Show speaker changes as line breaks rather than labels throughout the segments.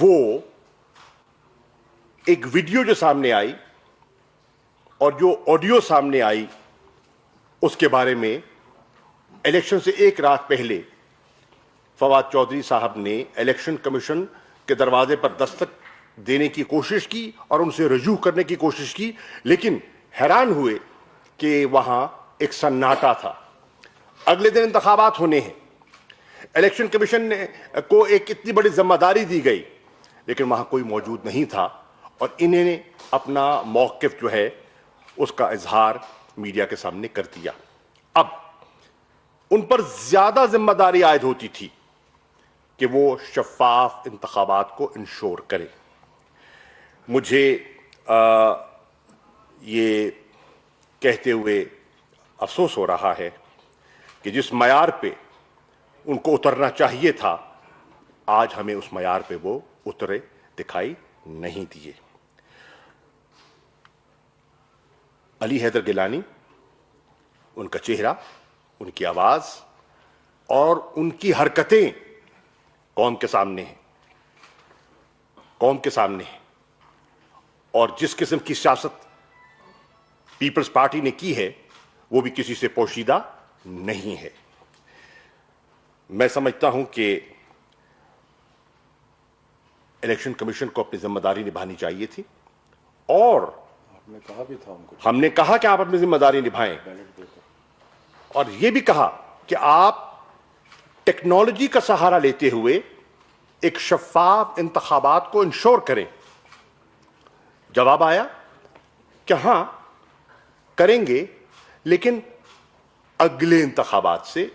وہ ایک ویڈیو جو سامنے آئی اور جو آڈیو سامنے آئی اس کے بارے میں الیکشن سے ایک رات پہلے فواد چودھری صاحب نے الیکشن کمیشن کے دروازے پر دستک دینے کی کوشش کی اور ان سے رجوع کرنے کی کوشش کی، لیکن حیران ہوئے کہ وہاں ایک سناٹا تھا۔ اگلے دن انتخابات ہونے ہیں، الیکشن کمیشن کو ایک اتنی بڑی ذمہ داری دی گئی، لیکن وہاں کوئی موجود نہیں تھا اور انہیں نے اپنا موقف جو ہے اس کا اظہار میڈیا کے سامنے کر دیا۔ اب ان پر زیادہ ذمہ داری عائد ہوتی تھی کہ وہ شفاف انتخابات کو انشور کریں۔ مجھے یہ کہتے ہوئے افسوس ہو رہا ہے کہ جس معیار پہ ان کو اترنا چاہیے تھا، آج ہمیں اس معیار پہ وہ اترے دکھائی نہیں دیے۔ علی حیدر گیلانی، ان کا چہرہ، ان کی آواز اور ان کی حرکتیں قوم کے سامنے ہیں، قوم کے سامنے ہیں، اور جس قسم کی سیاست پیپلز پارٹی نے کی ہے وہ بھی کسی سے پوشیدہ نہیں ہے۔ میں سمجھتا ہوں کہ الیکشن کمیشن کو اپنی ذمہ داری نبھانی چاہیے تھی، اور ہم نے کہا کہ آپ اپنی ذمہ داری نبھائیں، اور یہ بھی کہا کہ آپ ٹیکنالوجی کا سہارا لیتے ہوئے ایک شفاف انتخابات کو انشور کریں۔ جواب آیا کہ ہاں کریں گے، لیکن اگلے انتخابات سے،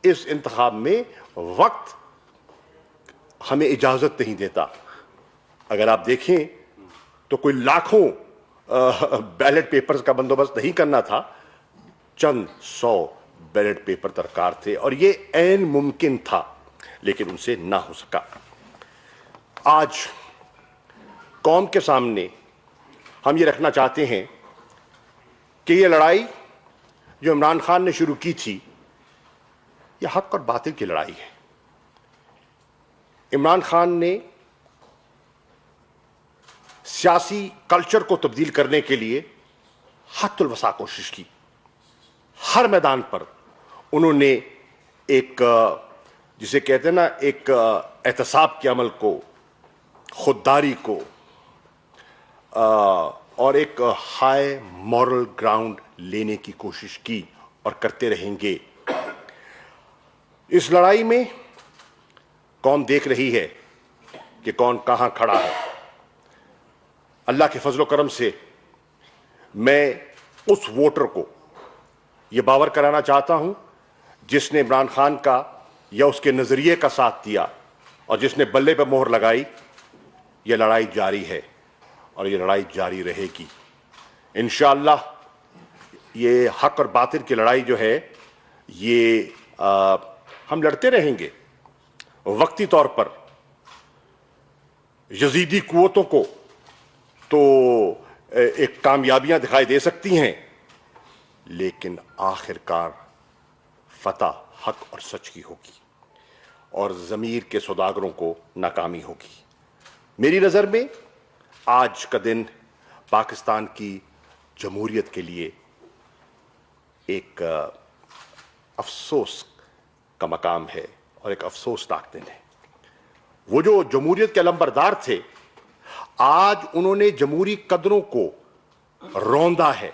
اس انتخاب میں وقت ہمیں اجازت نہیں دیتا۔ اگر آپ دیکھیں تو کوئی لاکھوں بیلٹ پیپرز کا بندوبست نہیں کرنا تھا، چند 100 بیلٹ پیپر درکار تھے، اور یہ عین ممکن تھا، لیکن ان سے نہ ہو سکا۔ آج قوم کے سامنے ہم یہ رکھنا چاہتے ہیں کہ یہ لڑائی جو عمران خان نے شروع کی تھی، یہ حق اور باطل کی لڑائی ہے۔ عمران خان نے سیاسی کلچر کو تبدیل کرنے کے لیے حد الوسع کوشش کی۔ ہر میدان پر انہوں نے ایک جسے کہتے ہیں نا، ایک احتساب کے عمل کو، خودداری کو، اور ایک ہائی مورل گراؤنڈ لینے کی کوشش کی، اور کرتے رہیں گے۔ اس لڑائی میں قوم دیکھ رہی ہے کہ کون کہاں کھڑا ہے۔ اللہ کے فضل و کرم سے میں اس ووٹر کو یہ باور کرانا چاہتا ہوں جس نے عمران خان کا یا اس کے نظریے کا ساتھ دیا اور جس نے بلے پہ مہر لگائی، یہ لڑائی جاری ہے اور یہ لڑائی جاری رہے گی انشاءاللہ۔ یہ حق اور باطل کی لڑائی جو ہے، یہ ہم لڑتے رہیں گے۔ وقتی طور پر یزیدی قوتوں کو تو ایک کامیابیاں دکھائی دے سکتی ہیں، لیکن آخر کار فتح حق اور سچ کی ہوگی، اور ضمیر کے سوداگروں کو ناکامی ہوگی۔ میری نظر میں آج کا دن پاکستان کی جمہوریت کے لیے ایک افسوس کا مقام ہے اور ایک افسوسناک دن ہے۔ وہ جو جمہوریت کے علمبردار تھے، آج انہوں نے جمہوری قدروں کو روندا ہے،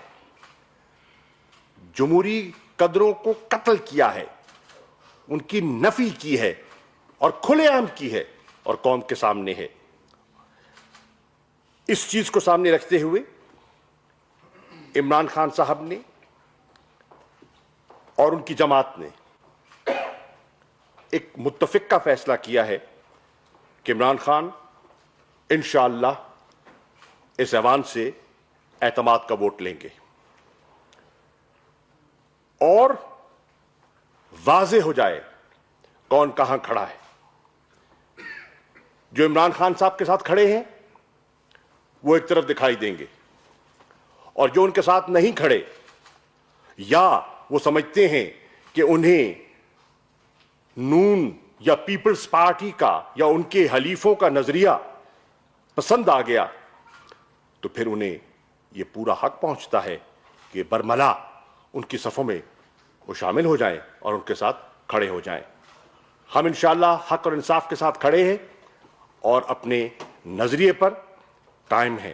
جمہوری قدروں کو قتل کیا ہے، ان کی نفی کی ہے اور کھلے عام کی ہے، اور قوم کے سامنے ہے۔ اس چیز کو سامنے رکھتے ہوئے عمران خان صاحب نے اور ان کی جماعت نے ایک متفقہ فیصلہ کیا ہے کہ عمران خان انشاءاللہ اس ایوان سے اعتماد کا ووٹ لیں گے، اور واضح ہو جائے کون کہاں کھڑا ہے۔ جو عمران خان صاحب کے ساتھ کھڑے ہیں وہ ایک طرف دکھائی دیں گے، اور جو ان کے ساتھ نہیں کھڑے، یا وہ سمجھتے ہیں کہ انہیں نون یا پیپلز پارٹی کا یا ان کے حلیفوں کا نظریہ پسند آ گیا تو پھر انہیں یہ پورا حق پہنچتا ہے کہ برملا ان کی صفوں میں وہ شامل ہو جائیں اور ان کے ساتھ کھڑے ہو جائیں. ہم انشاءاللہ حق اور انصاف کے ساتھ کھڑے ہیں اور اپنے نظریے پر قائم ہیں.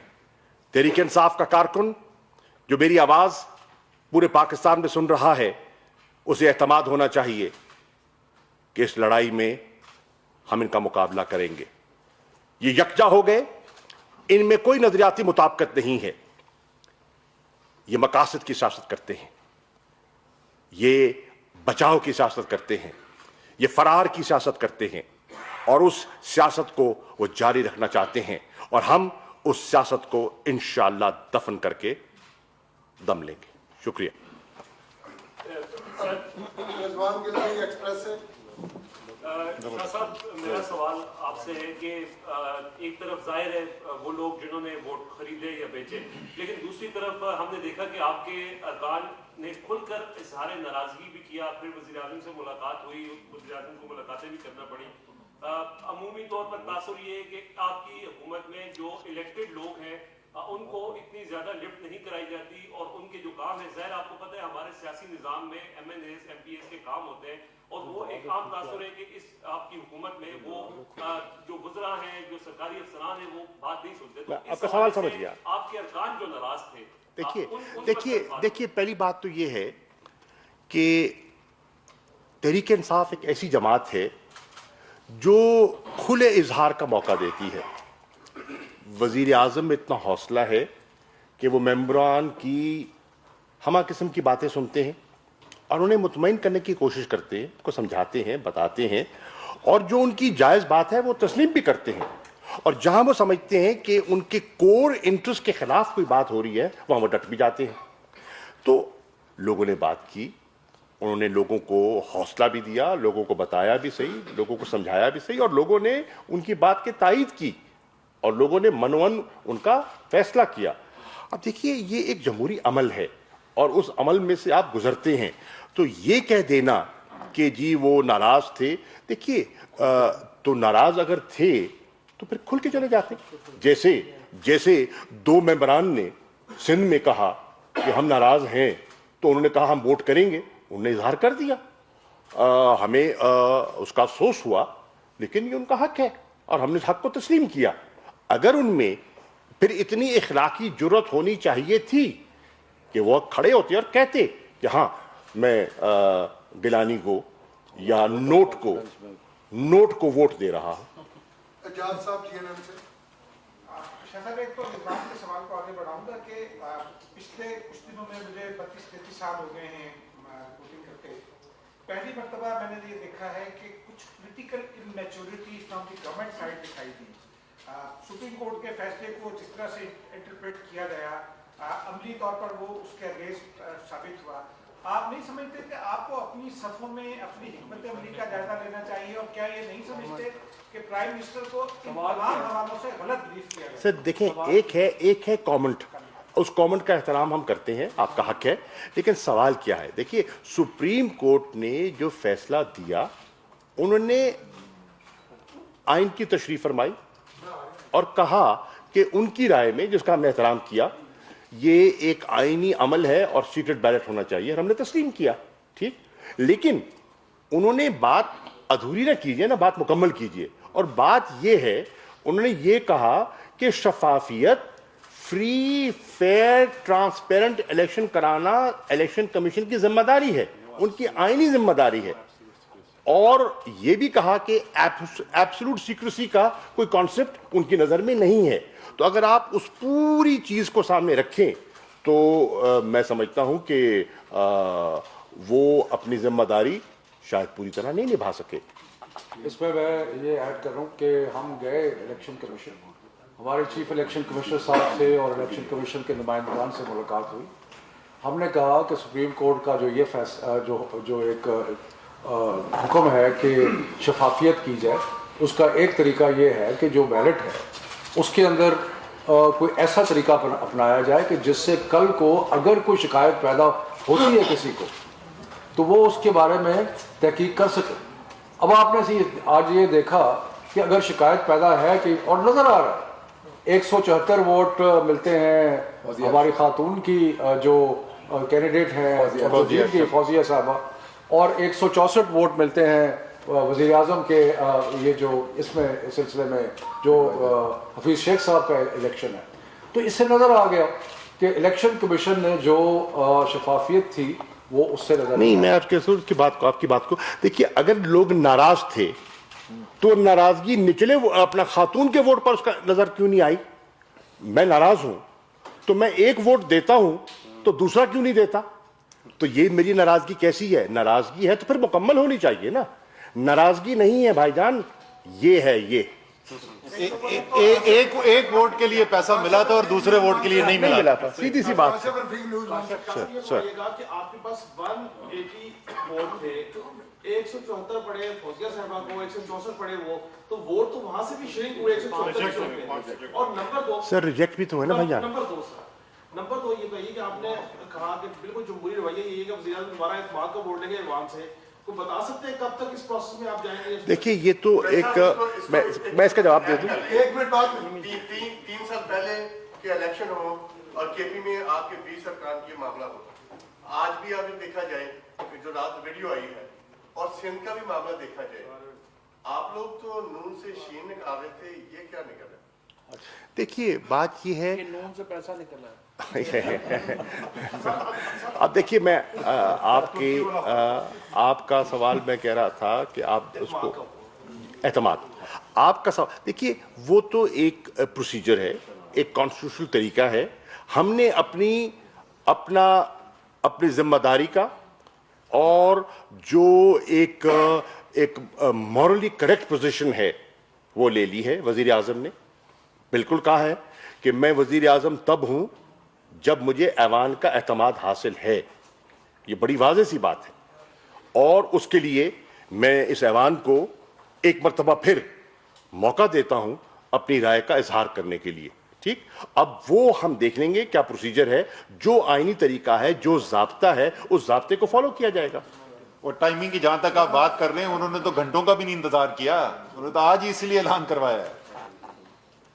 تحریک انصاف کا کارکن جو میری آواز پورے پاکستان میں سن رہا ہے, اسے اعتماد ہونا چاہیے کہ اس لڑائی میں ہم ان کا مقابلہ کریں گے. یہ یکجا ہو گئے, ان میں کوئی نظریاتی مطابقت نہیں ہے. یہ مقاصد کی سیاست کرتے ہیں, یہ بچاؤ کی سیاست کرتے ہیں, یہ فرار کی سیاست کرتے ہیں, اور اس سیاست کو وہ جاری رکھنا چاہتے ہیں, اور ہم اس سیاست کو انشاءاللہ دفن کر کے دم لیں گے. شکریہ.
شاہ صاحب, میرا سوال آپ سے ہے کہ ایک طرف ظاہر ہے وہ لوگ جنہوں نے ووٹ خریدے یا بیچے, لیکن دوسری طرف ہم نے دیکھا کہ آپ کے ارکان نے کھل کر اظہار ناراضگی بھی کیا, پھر وزیر اعظم سے ملاقات ہوئی, وزیر اعظم کو ملاقاتیں بھی کرنا پڑی. عمومی طور پر تاثر یہ ہے کہ آپ کی حکومت میں جو الیکٹڈ لوگ ہیں ان کو اتنی زیادہ لفٹ نہیں کرائی جاتی, اور ان کے جو کام ہے, ظاہر آپ کو پتہ ہے ہمارے سیاسی نظام میں M N As, M P As کے کام ہوتے ہیں, اور وہ ایک عام تاثر ہے کہ اس آپ کی حکومت میں وہ جو وزراء ہیں, جو سرکاری افسران ہیں, وہ بات نہیں سنتے.
آپ کا سوال سمجھ گیا.
آپ کے ارکان جو ناراض تھے,
دیکھیے پہلی بات تو یہ ہے کہ تحریک انصاف ایک ایسی جماعت ہے جو کھلے اظہار کا موقع دیتی ہے. وزیر اعظم میں اتنا حوصلہ ہے کہ وہ ممبران کی ہمہ قسم کی باتیں سنتے ہیں اور انہیں مطمئن کرنے کی کوشش کرتے ہیں, کو سمجھاتے ہیں, بتاتے ہیں, اور جو ان کی جائز بات ہے وہ تسلیم بھی کرتے ہیں, اور جہاں وہ سمجھتے ہیں کہ ان کے کور انٹرسٹ کے خلاف کوئی بات ہو رہی ہے وہاں وہ ڈٹ بھی جاتے ہیں. تو لوگوں نے بات کی, انہوں نے لوگوں کو حوصلہ بھی دیا, لوگوں کو بتایا بھی صحیح, لوگوں کو سمجھایا بھی صحیح, اور لوگوں نے ان کی بات کی تائید کی, اور لوگوں نے منون ان کا فیصلہ کیا. اب دیکھیے یہ ایک جمہوری عمل ہے, اور اس عمل میں سے آپ گزرتے ہیں, تو یہ کہہ دینا کہ جی وہ ناراض تھے, دیکھیے تو ناراض اگر تھے تو پھر کھل کے چلے جاتے. جیسے دو ممبران نے سندھ میں کہا کہ ہم ناراض ہیں, تو انہوں نے کہا ہم ووٹ کریں گے, انہوں نے اظہار کر دیا, ہمیں اس کا افسوس ہوا, لیکن یہ ان کا حق ہے اور ہم نے اس حق کو تسلیم کیا. اگر ان میں پھر اتنی اخلاقی جرت ہونی چاہیے تھی کہ وہ کھڑے ہوتے اور کہتے کہ ہاں میں گیلانی کو یا نوٹ کو ووٹ دے رہا ہوں.
اجاز صاحب جی این سے.
شاہ صاحب ایک تو نظام کے سوال کو آگے بڑھاؤں گا کہ پچھلے کچھ دنوں میں مجھے 32-33 سال ہو گئے ہیں ووٹنگ کرتے. پہلی مرتبہ میں نے یہ دیکھا ہے کہ کچھ political immaturity from the government side دکھائی دی. سپریم کورٹ کے فیصلے کو جس طرح سے انٹرپریٹ کیا گیا, عملی طور پر وہ اس کے اگینسٹ ثابت ہوا. آپ نہیں سمجھتے کہ آپ کو اپنی صفوں میں اپنی حکمت عملی کا جائزہ لینا چاہیے, اور کیا یہ نہیں سمجھتے کہ پرائم منسٹر کو تمام حوالوں سے غلط بریف کیا گیا؟
سر دیکھیں, ایک ہے کامنٹ, اس کامنٹ کا احترام ہم کرتے ہیں, آپ کا حق ہے, لیکن سوال کیا ہے. دیکھیے سپریم کورٹ نے جو فیصلہ دیا, انہوں نے آئین کی تشریح فرمائی اور کہا کہ ان کی رائے میں, جس کا ہم نے احترام کیا, یہ ایک آئینی عمل ہے اور سیکرٹ بیلٹ ہونا چاہیے, اور ہم نے تسلیم کیا, ٹھیک. لیکن انہوں نے بات ادھوری نہ کیجیے نا, بات مکمل کیجیے. اور بات یہ ہے, انہوں نے یہ کہا کہ شفافیت, فری فیئر ٹرانسپیرنٹ الیکشن کرانا الیکشن کمیشن کی ذمہ داری ہے, ان کی آئینی ذمہ داری ہے. اور یہ بھی کہا کہ ایبسولوٹ سیکریسی کا کوئی کانسیپٹ ان کی نظر میں نہیں ہے. تو اگر آپ اس پوری چیز کو سامنے رکھیں تو میں سمجھتا ہوں کہ وہ اپنی ذمہ داری شاید پوری طرح نہیں نبھا سکے.
اس میں یہ ایڈ کر رہا ہوں کہ ہم گئے الیکشن کمیشن, ہمارے چیف الیکشن کمشنر صاحب سے اور الیکشن کمیشن کے نمائندگان سے ملاقات ہوئی. ہم نے کہا کہ سپریم کورٹ کا جو یہ فیصلہ جو ایک حکم ہے کہ شفافیت کی جائے, اس کا ایک طریقہ یہ ہے کہ جو بیلٹ ہے اس کے اندر کوئی ایسا طریقہ اپنایا جائے کہ جس سے کل کو اگر کوئی شکایت پیدا ہوتی ہے کسی کو تو وہ اس کے بارے میں تحقیق کر سکے. اب آپ نے آج یہ دیکھا کہ اگر شکایت پیدا ہے کہ اور نظر آ رہا ہے 174 ووٹ ملتے ہیں ہماری خاتون کی جو کینڈیڈیٹ ہیں فوزیہ صاحبہ، اور 164 ووٹ ملتے ہیں وزیر اعظم کے یہ جو اس میں اس سلسلے میں جو حفیظ شیخ صاحب کا الیکشن ہے. تو اس سے نظر آ گیا کہ الیکشن کمیشن نے جو شفافیت تھی وہ اس سے نظر
نہیں. میں آپ کی بات کو دیکھیے، اگر لوگ ناراض تھے تو ناراضگی نچلے اپنا خاتون کے ووٹ پر اس کا نظر کیوں نہیں آئی؟ میں ناراض ہوں تو میں ایک ووٹ دیتا ہوں تو دوسرا کیوں نہیں دیتا؟ تو یہ میری ناراضگی کیسی ہے؟ ناراضگی ہے تو پھر مکمل ہونی چاہیے نا. ناراضگی نہیں ہے بھائی جان، یہ ہے یہ
ایک ووٹ کے لیے پیسہ ملا تھا اور دوسرے ووٹ کے لیے نہیں ملا
تھا. سیدھی سی بات.
سر کہ آپ کے پاس 180 ووٹ تھے، 174 پڑے فوزیہ صاحبہ کو، 164 پڑے وہ، تو ووٹ تو وہاں سے بھی شرنک ہوئے 174. اور نمبر 2
سر ریجیکٹ بھی تو ہے نا بھائی جان.
نمبر 2 یہ کہیے کہ آپ نے کہا کہ بالکل جمہوری رویہ یہ ہے کہ وزیر اعظم دوبارہ اعتماد کا ووٹ لیں گے عوام سے. کو بتا سکتے ہیں کب تک اس پروسیس میں آپ جائیں گے؟
دیکھیے یہ تو ایک میں اس کا جواب دے دوں.
ایک منٹ بعد 3 سال پہلے کہ الیکشن ہو اور کے پی میں آپ کے 20 ارکان کی معاملہ ہو. آج بھی آپ دیکھا جائے کہ جو رات ویڈیو آئی ہے اور سندھ کا بھی معاملہ دیکھا جائے، آپ لوگ تو نون سے شین نکال رہے تھے، یہ کیا نکل رہا ہے؟
دیکھیے بات یہ ہے،
نون سے پیسہ نکل رہا ہے.
اب دیکھیے میں آپ کا سوال میں کہہ رہا تھا کہ آپ اس کو اعتماد، آپ کا سوال دیکھیے وہ تو ایک پروسیجر ہے، ایک کانسٹیٹیوشنل طریقہ ہے. ہم نے اپنی ذمہ داری کا اور جو ایک مورلی کریکٹ پوزیشن ہے وہ لے لی ہے. وزیر اعظم نے بالکل کہا ہے کہ میں وزیر اعظم تب ہوں جب مجھے ایوان کا اعتماد حاصل ہے. یہ بڑی واضح سی بات ہے، اور اس کے لیے میں اس ایوان کو ایک مرتبہ پھر موقع دیتا ہوں اپنی رائے کا اظہار کرنے کے لیے. ٹھیک، اب وہ ہم دیکھ لیں گے کیا پروسیجر ہے، جو آئینی طریقہ ہے، جو ضابطہ ہے، اس ضابطے کو فالو کیا جائے گا.
اور ٹائمنگ کی جہاں تک آپ بات کر رہے ہیں، انہوں نے تو گھنٹوں کا بھی نہیں انتظار کیا، انہوں نے تو آج ہی اس لیے اعلان کروایا ہے.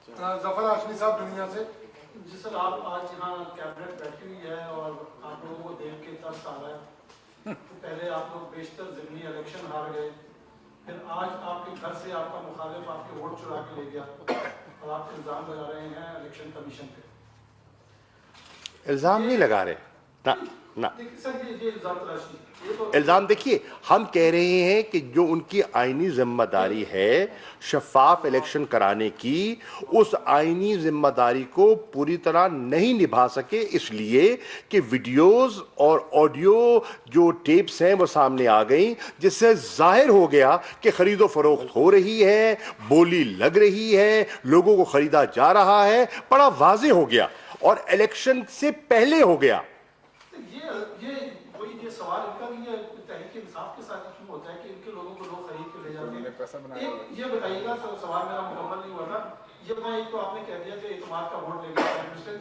ظفر ہاشمی صاحب دنیا سے.
جی سر، آپ آج یہاں کیبنٹ بیٹھی ہوئی ہے اور آپ لوگوں کو دیکھ کے ترس آ رہا ہے. پہلے آپ لوگ بیشتر ضمنی الیکشن ہار گئے، پھر آج آپ کے گھر سے آپ کا مخالف آپ کے ووٹ چرا کے لے گیا اور آپ الزام لگا رہے ہیں الیکشن کمیشن پہ.
الزام نہیں لگا رہے نہ.
سر یہ الزام تراشی
الزام دیکھیے، ہم کہہ رہے ہیں کہ جو ان کی آئینی ذمہ داری ہے شفاف الیکشن کرانے کی، اس آئینی ذمہ داری کو پوری طرح نہیں نبھا سکے، اس لیے کہ ویڈیوز اور آڈیو جو ٹیپس ہیں وہ سامنے آ گئیں، جس سے ظاہر ہو گیا کہ خرید و فروخت ہو رہی ہے، بولی لگ رہی ہے، لوگوں کو خریدا جا رہا ہے. بڑا واضح ہو گیا اور الیکشن سے پہلے ہو گیا.
یہ سوال ان کا بھی تحریک انصاف کے ساتھ کیوں ہوتا ہے کہ ان کے لوگوں کو لوگ خرید کے لے جاتے ہیں؟ یہ بتائیے گا، سوال میرا مکمل نہیں ہوا تھا. یہ بتائیں، ایک تو آپ نے کہہ دیا کہ اعتماد کا ووٹ لے گا،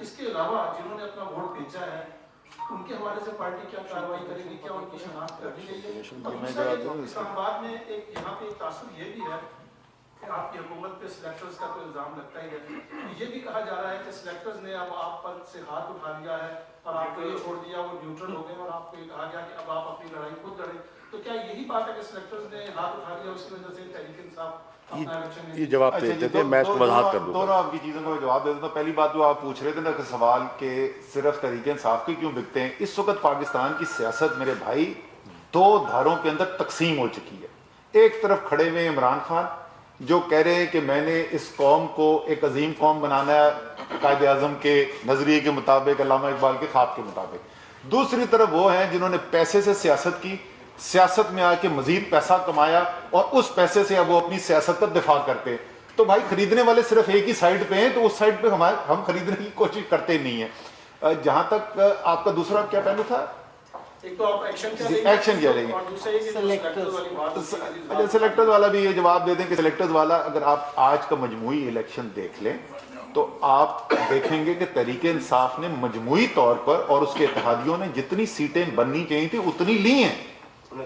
اس کے علاوہ جنہوں نے اپنا ووٹ بیچا ہے ان کے حوالے سے پارٹی کیا کارروائی کرے گی؟ کیا ان کی شناخت کر دی گئی ہے؟ اور دوسرا اسلام آباد میں ایک یہاں پہ ایک تاثر یہ بھی ہے کہ آپ کی حکومت پہ سلیکٹرز کا کوئی الزام لگتا ہی ہے. یہ بھی کہا جا رہا ہے کہ سلیکٹرز نے اب آپ پر سے ہاتھ اٹھا لیا ہے اور آپ کو یہ چھوڑ دیا، وہ نیوٹرل ہو گئے اور آپ کو یہ کہا گیا کہ اب آپ اپنی لڑائی خود لڑیں. تو کیا یہی بات ہے کہ سلیکٹرز نے ہاتھ اٹھا لیا، اس کی وجہ سے تحریک انصاف اپنا الیکشن؟
یہ جواب دیتے تھے، میں اس کو وضاحت کر دوں.
دونوں آپ کی چیزوں کو جواب دے دیتا ہوں. پہلی بات جو آپ پوچھ رہے تھے نا کہ سوال کہ صرف تحریک انصاف کے کیوں بکتے ہیں، اس وقت پاکستان کی سیاست میرے بھائی 2 دھاروں کے اندر تقسیم ہو چکی ہے. ایک طرف کھڑے ہوئے عمران خان جو کہہ رہے ہیں کہ میں نے اس قوم کو ایک عظیم قوم بنانا ہے قائد اعظم کے نظریے کے مطابق، علامہ اقبال کے خواب کے مطابق. دوسری طرف وہ ہیں جنہوں نے پیسے سے سیاست کی، سیاست میں آ کے مزید پیسہ کمایا اور اس پیسے سے اب وہ اپنی سیاست کا دفاع کرتے ہیں. تو بھائی خریدنے والے صرف ایک ہی سائڈ پہ ہیں، تو اس سائڈ پہ ہم خریدنے کی کوشش کرتے نہیں ہیں. جہاں تک آپ کا دوسرا کیا پہلو تھا،
ایک تو آپ ایکشن
کیا لیں گے،
اور دوسرا یہ کہ سلیکٹرز والی بات.
سلیکٹرز والا بھی یہ جواب دے دیں کہ سلیکٹرز والا اگر آپ آج کا مجموعی الیکشن دیکھ لیں تو آپ دیکھیں گے کہ تحریک انصاف نے مجموعی طور پر اور اس کے اتحادیوں نے جتنی سیٹیں بننی چاہیے تھی اتنی لی ہیں.